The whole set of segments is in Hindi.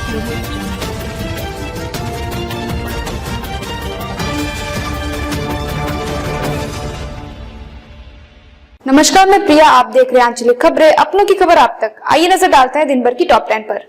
नमस्कार, मैं प्रिया, आप देख रहे हैं आंचलिक खबरें। अपनों की खबर आप तक। आइए नजर डालते हैं दिन भर की टॉप 10 पर।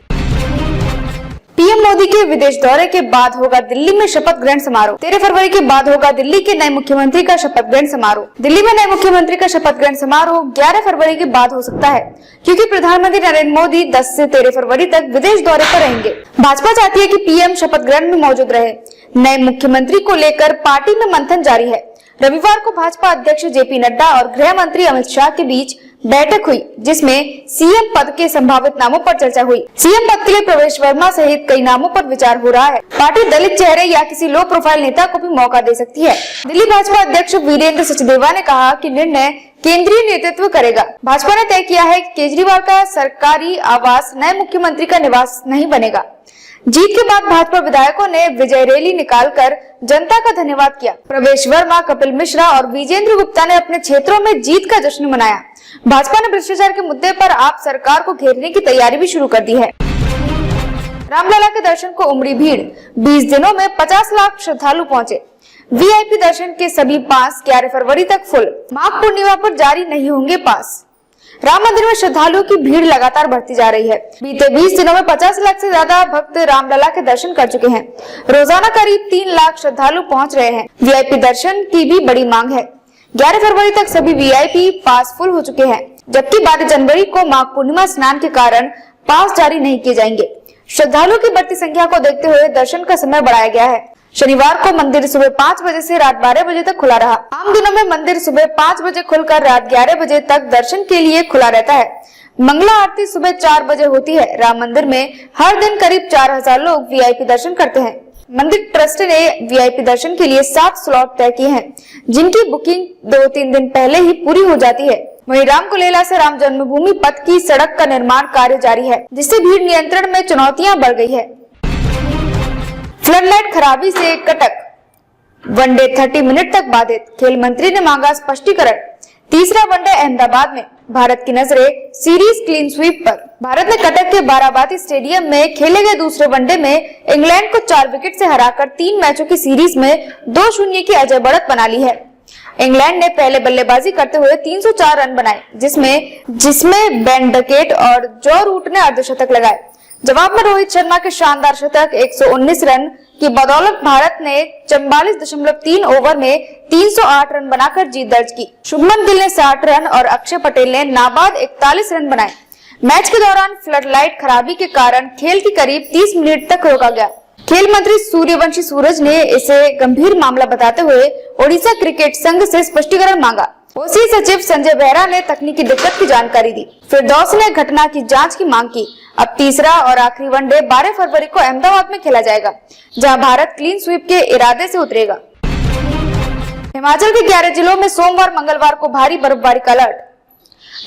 पीएम मोदी के विदेश दौरे के बाद होगा दिल्ली में शपथ ग्रहण समारोह। 13 फरवरी के बाद होगा दिल्ली के नए मुख्यमंत्री का शपथ ग्रहण समारोह। दिल्ली में नए मुख्यमंत्री का शपथ ग्रहण समारोह 11 फरवरी के बाद हो सकता है, क्योंकि प्रधानमंत्री नरेंद्र मोदी 10 से 13 फरवरी तक विदेश दौरे पर रहेंगे। भाजपा चाहती है कि पीएम शपथ ग्रहण में मौजूद रहे। नए मुख्यमंत्री को लेकर पार्टी में मंथन जारी है। रविवार को भाजपा अध्यक्ष जेपी नड्डा और गृह मंत्री अमित शाह के बीच बैठक हुई, जिसमें सीएम पद के संभावित नामों पर चर्चा हुई। सीएम पद के लिए प्रवेश वर्मा सहित कई नामों पर विचार हो रहा है। पार्टी दलित चेहरे या किसी लो प्रोफाइल नेता को भी मौका दे सकती है। दिल्ली भाजपा अध्यक्ष वीरेंद्र सचदेवा ने कहा कि निर्णय केंद्रीय नेतृत्व करेगा। भाजपा ने तय किया है कि केजरीवाल का सरकारी आवास नए मुख्यमंत्री का निवास नहीं बनेगा। जीत के बाद भाजपा विधायकों ने विजय रैली निकालकर जनता का धन्यवाद किया। प्रवेश वर्मा, कपिल मिश्रा और विजेंद्र गुप्ता ने अपने क्षेत्रों में जीत का जश्न मनाया। भाजपा ने भ्रष्टाचार के मुद्दे पर आप सरकार को घेरने की तैयारी भी शुरू कर दी है। रामलला के दर्शन को उमड़ी भीड़। 20 दिनों में 50 लाख श्रद्धालु पहुंचे। वीआईपी दर्शन के सभी पास 11 फरवरी तक फुल। माघ पूर्णिमा पर जारी नहीं होंगे पास। राम मंदिर में श्रद्धालुओं की भीड़ लगातार बढ़ती जा रही है। बीते 20 दिनों में 50 लाख से ज्यादा भक्त रामलला के दर्शन कर चुके हैं। रोजाना करीब 3 लाख श्रद्धालु पहुंच रहे हैं। वीआईपी दर्शन की भी बड़ी मांग है। 11 फरवरी तक सभी वीआईपी पास फुल हो चुके हैं, जबकि 12 जनवरी को माघ पूर्णिमा स्नान के कारण पास जारी नहीं किए जाएंगे। श्रद्धालुओं की बढ़ती संख्या को देखते हुए दर्शन का समय बढ़ाया गया है। शनिवार को मंदिर सुबह 5 बजे से रात 12 बजे तक खुला रहा। आम दिनों में मंदिर सुबह 5 बजे खुलकर रात 11 बजे तक दर्शन के लिए खुला रहता है। मंगला आरती सुबह 4 बजे होती है। राम मंदिर में हर दिन करीब 4000 लोग वीआईपी दर्शन करते हैं। मंदिर ट्रस्ट ने वीआईपी दर्शन के लिए 7 स्लॉट तय किए हैं, जिनकी बुकिंग 2-3 दिन पहले ही पूरी हो जाती है। वहीं रामकुलेला से राम जन्मभूमि पथ की सड़क का निर्माण कार्य जारी है, जिससे भीड़ नियंत्रण में चुनौतियां बढ़ गई है। फ्लडलाइट खराबी से कटक। वनडे 30 मिनट तक बाधित। खेल मंत्री ने मांगा स्पष्टीकरण। तीसरा वनडे अहमदाबाद में। भारत की नजरें सीरीज क्लीन स्वीप पर। भारत ने कटक के बाराबाती स्टेडियम में खेले गए दूसरे वनडे में इंग्लैंड को 4 विकेट से हराकर 3 मैचों की सीरीज में 2-0 की अजय बढ़त बना ली है। इंग्लैंड ने पहले बल्लेबाजी करते हुए 304 रन बनाए, जिसमें बेन डकेट और जॉ रूट ने अर्धशतक लगाए। जवाब में रोहित शर्मा के शानदार शतक 119 रन की बदौलत भारत ने 44.3 ओवर में 308 रन बनाकर जीत दर्ज की। शुभमन गिल ने 60 रन और अक्षय पटेल ने नाबाद 41 रन बनाए। मैच के दौरान फ्लडलाइट खराबी के कारण खेल की करीब 30 मिनट तक रोका गया। खेल मंत्री सूर्यवंशी सूरज ने इसे गंभीर मामला बताते हुए ओडिशा क्रिकेट संघ से स्पष्टीकरण मांगा। ओसी सचिव संजय बेहरा ने तकनीकी दिक्कत की जानकारी दी। फिरदौस ने घटना की जांच की मांग की। अब तीसरा और आखिरी वनडे 12 फरवरी को अहमदाबाद में खेला जाएगा, जहां भारत क्लीन स्वीप के इरादे से उतरेगा। हिमाचल के 11 जिलों में सोमवार मंगलवार को भारी बर्फबारी का अलर्ट।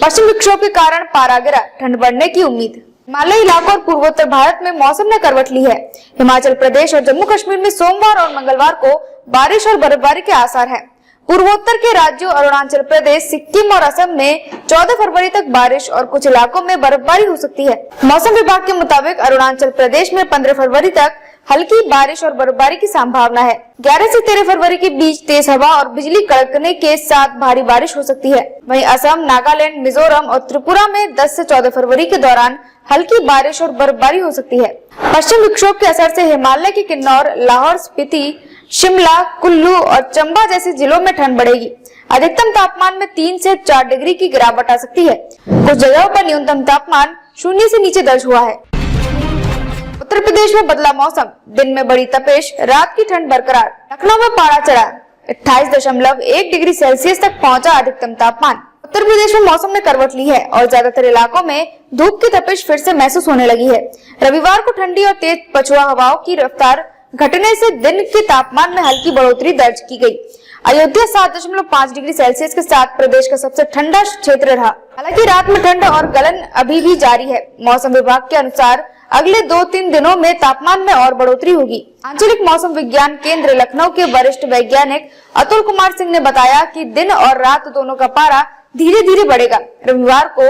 पश्चिम विक्षोभ के कारण पारा गिरा, ठंड बढ़ने की उम्मीद। हिमालयी इलाकों और पूर्वोत्तर भारत में मौसम ने करवट ली है। हिमाचल प्रदेश और जम्मू कश्मीर में सोमवार और मंगलवार को बारिश और बर्फबारी के आसार हैं। पूर्वोत्तर के राज्यों अरुणाचल प्रदेश, सिक्किम और असम में 14 फरवरी तक बारिश और कुछ इलाकों में बर्फबारी हो सकती है। मौसम विभाग के मुताबिक अरुणाचल प्रदेश में 15 फरवरी तक हल्की बारिश और बर्फबारी की संभावना है। 11 से 13 फरवरी के बीच तेज हवा और बिजली कड़कने के साथ भारी बारिश हो सकती है। वहीं असम, नागालैंड, मिजोरम और त्रिपुरा में 10 से 14 फरवरी के दौरान हल्की बारिश और बर्फबारी हो सकती है। पश्चिम विक्षोभ के असर से हिमालय के किन्नौर, लाहौर स्पीति, शिमला, कुल्लू और चंबा जैसे जिलों में ठंड बढ़ेगी। अधिकतम तापमान में 3 से 4 डिग्री की गिरावट आ सकती है। कुछ जगहों पर न्यूनतम तापमान 0 से नीचे दर्ज हुआ है। उत्तर प्रदेश में बदला मौसम। दिन में बड़ी तपिश, रात की ठंड बरकरार। लखनऊ में पारा चढ़ा, 28.1 डिग्री सेल्सियस तक पहुंचा अधिकतम तापमान। उत्तर प्रदेश में मौसम ने करवट ली है और ज्यादातर इलाकों में धूप की तपिश फिर से महसूस होने लगी है। रविवार को ठंडी और तेज पछुआ हवाओं की रफ्तार घटने से दिन के तापमान में हल्की बढ़ोतरी दर्ज की गई। अयोध्या 7.5 डिग्री सेल्सियस के साथ प्रदेश का सबसे ठंडा क्षेत्र रहा। हालांकि रात में ठंड और गलन अभी भी जारी है। मौसम विभाग के अनुसार अगले 2-3 दिनों में तापमान में और बढ़ोतरी होगी। आंचलिक मौसम विज्ञान केंद्र लखनऊ के वरिष्ठ वैज्ञानिक अतुल कुमार सिंह ने बताया कि दिन और रात दोनों का पारा धीरे धीरे बढ़ेगा। रविवार को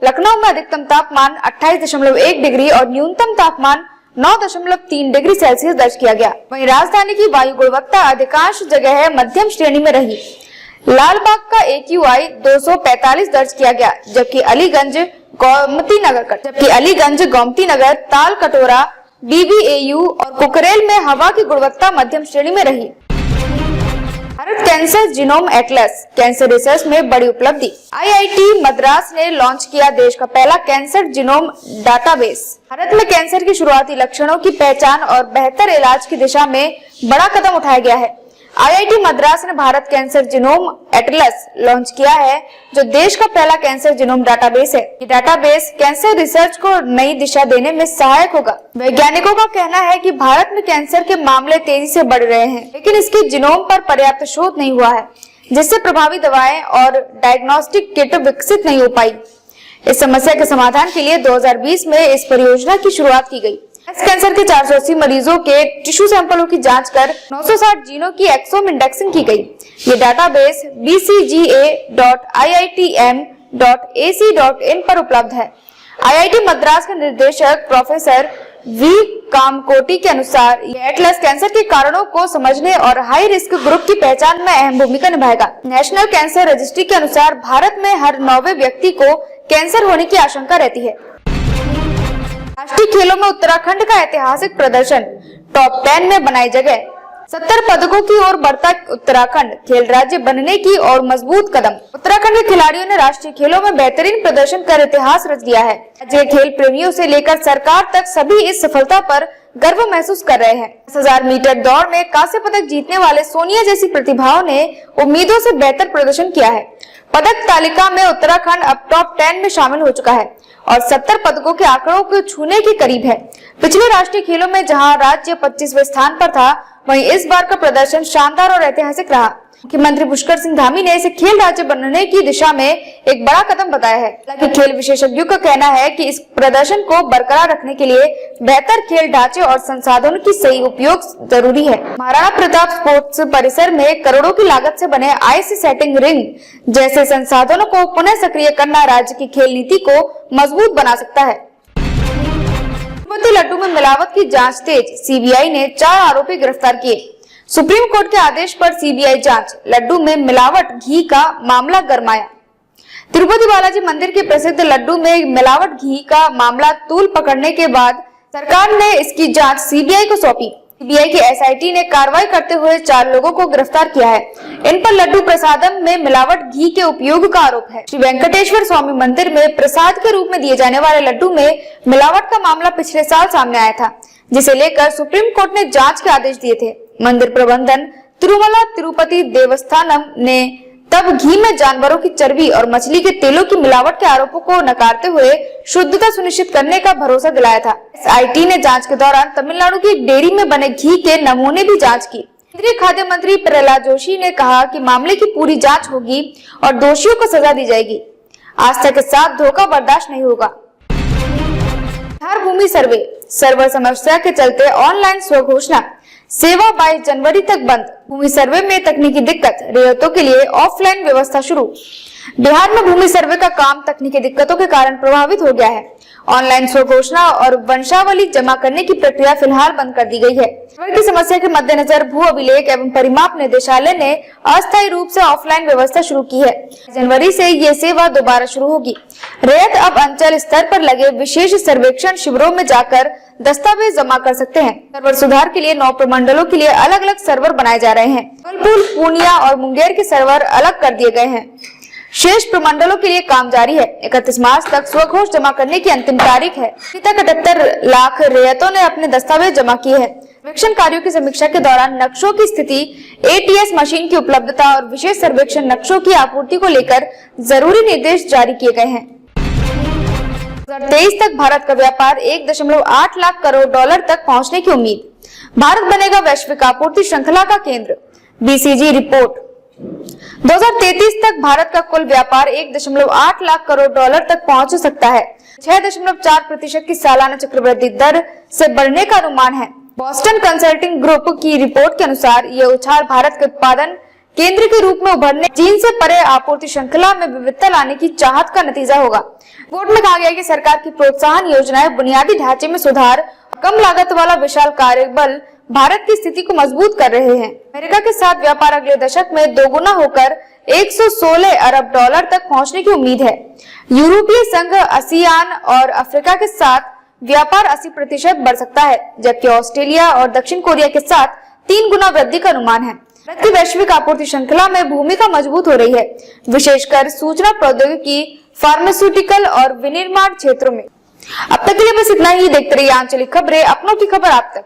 लखनऊ में अधिकतम तापमान 28.1 डिग्री और न्यूनतम तापमान 9.3 डिग्री सेल्सियस दर्ज किया गया। वहीं राजधानी की वायु गुणवत्ता अधिकांश जगह मध्यम श्रेणी में रही। लालबाग का AQI 245 दर्ज किया गया, जबकि अलीगंज गोमती नगर, ताल कटोरा, BBAU और कुकरेल में हवा की गुणवत्ता मध्यम श्रेणी में रही। Bharat cancer genome Atlas, cancer research में बड़ी उपलब्धि। IIT मद्रास ने लॉन्च किया देश का पहला कैंसर जीनोम डाटाबेस। भारत में कैंसर के शुरुआती लक्षणों की पहचान और बेहतर इलाज की दिशा में बड़ा कदम उठाया गया है। IIT मद्रास ने Bharat cancer genome Atlas launch किया है, जो देश का पहला कैंसर जीनोम डाटाबेस है। ये डाटाबेस कैंसर रिसर्च को नई दिशा देने में सहायक होगा। वैज्ञानिकों का कहना है कि भारत में कैंसर के मामले तेजी से बढ़ रहे हैं, लेकिन इसके जीनोम पर पर्याप्त शोध नहीं हुआ है, जिससे प्रभावी दवाएं और डायग्नोस्टिक किट विकसित नहीं हो पाई। इस समस्या के समाधान के लिए 2020 में इस परियोजना की शुरुआत की गई। ब्रेस्ट कैंसर के 480 मरीजों के टिश्यू सैंपलों की जांच कर 960 जीनों की एक्सोम इंडेक्सिंग की गई। ये डाटाबेस bcga.iitm.ac.in पर उपलब्ध है। IIT मद्रास के निर्देशक प्रोफेसर वी कामकोटी के अनुसार यह एटलस कैंसर के कारणों को समझने और हाई रिस्क ग्रुप की पहचान में अहम भूमिका निभाएगा। नेशनल कैंसर रजिस्ट्री के अनुसार भारत में हर 9वें व्यक्ति को कैंसर होने की आशंका रहती है। राष्ट्रीय खेलों में उत्तराखंड का ऐतिहासिक प्रदर्शन, टॉप 10 में बनाई जगह। 70 पदकों की ओर बढ़ता उत्तराखंड, खेल राज्य बनने की और मजबूत कदम। उत्तराखंड के खिलाड़ियों ने राष्ट्रीय खेलों में बेहतरीन प्रदर्शन कर इतिहास रच दिया है। राज्य के खेल प्रेमियों से लेकर सरकार तक सभी इस सफलता पर गर्व महसूस कर रहे हैं। 10,000 मीटर दौड़ में कांस्य पदक जीतने वाले सोनिया जैसी प्रतिभाओं ने उम्मीदों से बेहतर प्रदर्शन किया है। पदक तालिका में उत्तराखंड अब टॉप 10 में शामिल हो चुका है और 70 पदकों के आंकड़ों को छूने के करीब है। पिछले राष्ट्रीय खेलों में जहां राज्य 25वें स्थान पर था, वहीं इस बार का प्रदर्शन शानदार और ऐतिहासिक रहा। मुख्यमंत्री पुष्कर सिंह धामी ने इसे खेल राज्य बनने की दिशा में एक बड़ा कदम बताया है। हालांकि खेल विशेषज्ञों का कहना है कि इस प्रदर्शन को बरकरार रखने के लिए बेहतर खेल ढांचे और संसाधनों की सही उपयोग जरूरी है। महाराणा प्रताप स्पोर्ट्स परिसर में करोड़ों की लागत से बने आइस सेटिंग रिंग जैसे संसाधनों को पुनः सक्रिय करना राज्य की खेल नीति को मजबूत बना सकता है। लड्डू में मिलावट की जांच तेज, CBI ने 4 आरोपी गिरफ्तार किए। सुप्रीम कोर्ट के आदेश पर CBI जांच, लड्डू में मिलावट घी का मामला गरमाया। तिरुपति बालाजी मंदिर के प्रसिद्ध लड्डू में मिलावट घी का मामला तूल पकड़ने के बाद सरकार ने इसकी जांच CBI को सौंपी। CBI की SIT ने कार्रवाई करते हुए 4 लोगों को गिरफ्तार किया है। इन पर लड्डू प्रसादम में मिलावट घी के उपयोग का आरोप है। श्री वेंकटेश्वर स्वामी मंदिर में प्रसाद के रूप में दिए जाने वाले लड्डू में मिलावट का मामला पिछले साल सामने आया था, जिसे लेकर सुप्रीम कोर्ट ने जांच के आदेश दिए थे। मंदिर प्रबंधन तिरुमला तिरुपति देवस्थानम ने तब घी में जानवरों की चर्बी और मछली के तेलों की मिलावट के आरोपों को नकारते हुए शुद्धता सुनिश्चित करने का भरोसा दिलाया था। SIT ने जांच के दौरान तमिलनाडु की एक डेयरी में बने घी के नमूने भी जांच की। केंद्रीय खाद्य मंत्री प्रहलाद जोशी ने कहा कि मामले की पूरी जांच होगी और दोषियों को सजा दी जाएगी। आस्था के साथ धोखा बर्दाश्त नहीं होगा। बिहार भूमि सर्वर समस्या के चलते ऑनलाइन स्वघोषणा सेवा 22 जनवरी तक बंद। भूमि सर्वे में तकनीकी दिक्कत, रियायतों के लिए ऑफलाइन व्यवस्था शुरू। बिहार में भूमि सर्वे का काम तकनीकी दिक्कतों के कारण प्रभावित हो गया है। ऑनलाइन स्वघोषणा और वंशावली जमा करने की प्रक्रिया फिलहाल बंद कर दी गई है। सर्वर की समस्या के मद्देनजर भू अभिलेख एवं परिमाप निदेशालय ने अस्थायी रूप से ऑफलाइन व्यवस्था शुरू की है। जनवरी से ये सेवा दोबारा शुरू होगी। रैयत अब अंचल स्तर पर लगे विशेष सर्वेक्षण शिविरों में जाकर दस्तावेज जमा कर सकते हैं। सर्वर सुधार के लिए 9 प्रमंडलों के लिए अलग अलग सर्वर बनाए जा रहे हैं। जबलपुर, पूर्णिया और मुंगेर के सर्वर अलग कर दिए गए हैं। शेष प्रमंडलों के लिए काम जारी है। 31 मार्च तक स्वघोष जमा करने की अंतिम तारीख है। अभी तक 78 लाख रैयतों ने अपने दस्तावेज जमा किए हैं। सर्वेक्षण कार्यों की समीक्षा के दौरान नक्शों की स्थिति, ATS मशीन की उपलब्धता और विशेष सर्वेक्षण नक्शों की आपूर्ति को लेकर जरूरी निर्देश जारी किए गए हैं। 2023 तक भारत का व्यापार 1.8 लाख करोड़ डॉलर तक पहुंचने की उम्मीद। भारत बनेगा वैश्विक आपूर्ति श्रृंखला का केंद्र, BCG रिपोर्ट। 2033 तक भारत का कुल व्यापार 1.8 लाख करोड़ डॉलर तक पहुंच सकता है। 6.4% की सालाना चक्रवृद्धि दर से बढ़ने का अनुमान है। बोस्टन कंसल्टिंग ग्रुप की रिपोर्ट के अनुसार ये उछाल भारत के उत्पादन केंद्र के रूप में उभरने, चीन से परे आपूर्ति श्रृंखला में विविधता लाने की चाहत का नतीजा होगा। रिपोर्ट में कहा गया कि सरकार की प्रोत्साहन योजनाएं बुनियादी ढांचे में सुधार कम लागत वाला विशाल कार्यबल भारत की स्थिति को मजबूत कर रहे हैं। अमेरिका के साथ व्यापार अगले दशक में दोगुना होकर 116 अरब डॉलर तक पहुंचने की उम्मीद है। यूरोपीय संघ, आसियान और अफ्रीका के साथ व्यापार 80% बढ़ सकता है, जबकि ऑस्ट्रेलिया और दक्षिण कोरिया के साथ 3 गुना वृद्धि का अनुमान है। भारत की वैश्विक आपूर्ति श्रृंखला में भूमिका मजबूत हो रही है, विशेषकर सूचना प्रौद्योगिकी, फार्मास्यूटिकल और विनिर्माण क्षेत्रों में। अब तक के लिए बस इतना ही। देखते रहिए आंचलिक खबरें, अपनों की खबर आप तक।